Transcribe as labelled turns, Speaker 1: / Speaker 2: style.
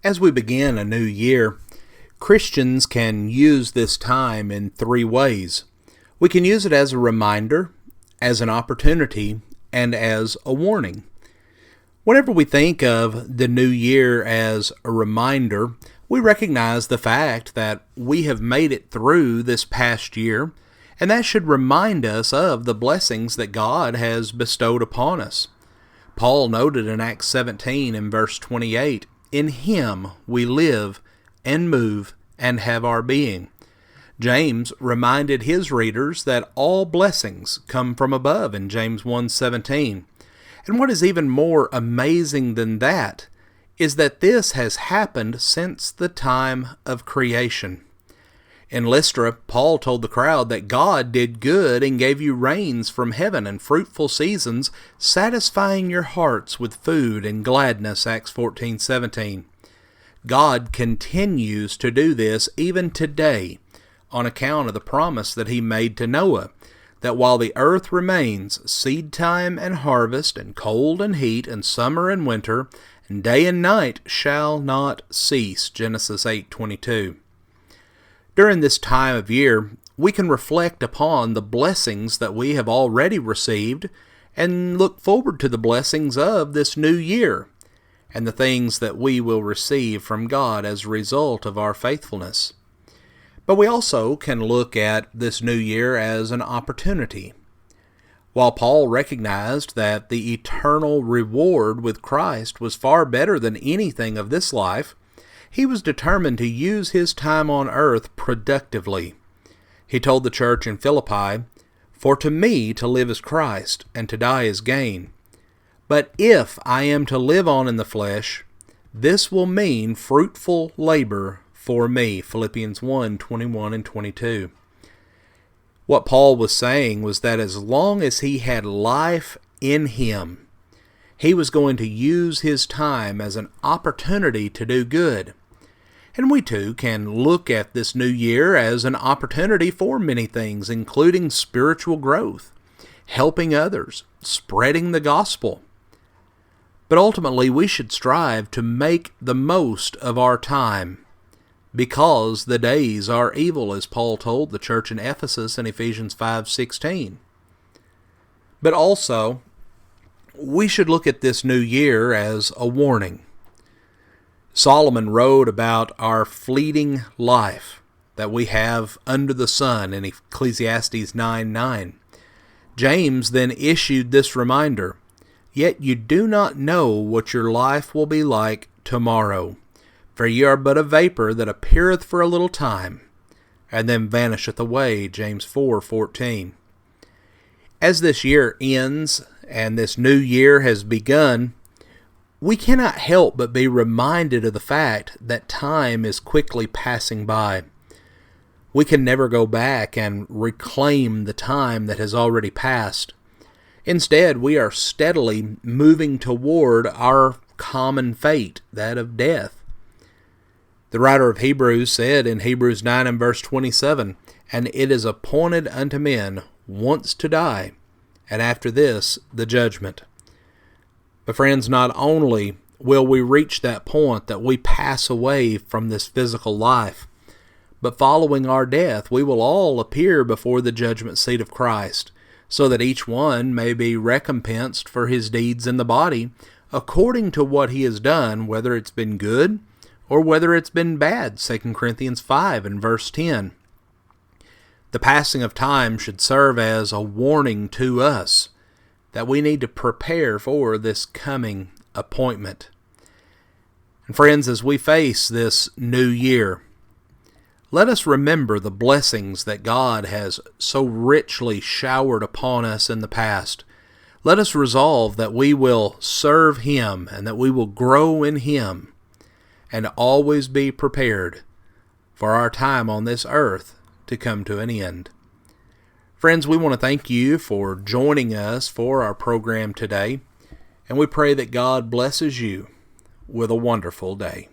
Speaker 1: As we begin a new year, Christians can use this time in three ways. We can use it as a reminder, as an opportunity, and as a warning. Whenever we think of the new year as a reminder, we recognize the fact that we have made it through this past year, and that should remind us of the blessings that God has bestowed upon us. Paul noted in Acts 17 and verse 28, "In Him we live and move and have our being." James reminded his readers that all blessings come from above in James 1:17. And what is even more amazing than that is that this has happened since the time of creation. In Lystra, Paul told the crowd that God did good and gave you rains from heaven and fruitful seasons, satisfying your hearts with food and gladness, Acts 14:17. God continues to do this even today on account of the promise that He made to Noah, that while the earth remains, seed time and harvest, and cold and heat, and summer and winter, and day and night shall not cease, Genesis 8:22. During this time of year, we can reflect upon the blessings that we have already received and look forward to the blessings of this new year and the things that we will receive from God as a result of our faithfulness. But we also can look at this new year as an opportunity. While Paul recognized that the eternal reward with Christ was far better than anything of this life, he was determined to use his time on earth productively. He told the church in Philippi, "For to me to live is Christ, and to die is gain. But if I am to live on in the flesh, this will mean fruitful labor for me." Philippians 1:21 and 22. What Paul was saying was that as long as he had life in him, he was going to use his time as an opportunity to do good. And we too can look at this new year as an opportunity for many things, including spiritual growth, helping others, spreading the gospel. But ultimately, we should strive to make the most of our time, because the days are evil, as Paul told the church in Ephesus in Ephesians 5:16. But also, we should look at this new year as a warning. Solomon wrote about our fleeting life that we have under the sun in Ecclesiastes 9:9. James then issued this reminder, "Yet you do not know what your life will be like tomorrow. For ye are but a vapor that appeareth for a little time, and then vanisheth away," James 4:14. As this year ends and this new year has begun, we cannot help but be reminded of the fact that time is quickly passing by. We can never go back and reclaim the time that has already passed. Instead, we are steadily moving toward our common fate, that of death. The writer of Hebrews said in Hebrews 9 and verse 27, "And it is appointed unto men once to die, and after this the judgment." But friends, not only will we reach that point that we pass away from this physical life, but following our death, we will all appear before the judgment seat of Christ, so that each one may be recompensed for his deeds in the body, according to what he has done, whether it's been good or whether it's been bad, 2 Corinthians 5 and verse 10. The passing of time should serve as a warning to us that we need to prepare for this coming appointment. And friends, as we face this new year, let us remember the blessings that God has so richly showered upon us in the past. Let us resolve that we will serve Him and that we will grow in Him and always be prepared for our time on this earth to come to an end. Friends, we want to thank you for joining us for our program today, and we pray that God blesses you with a wonderful day.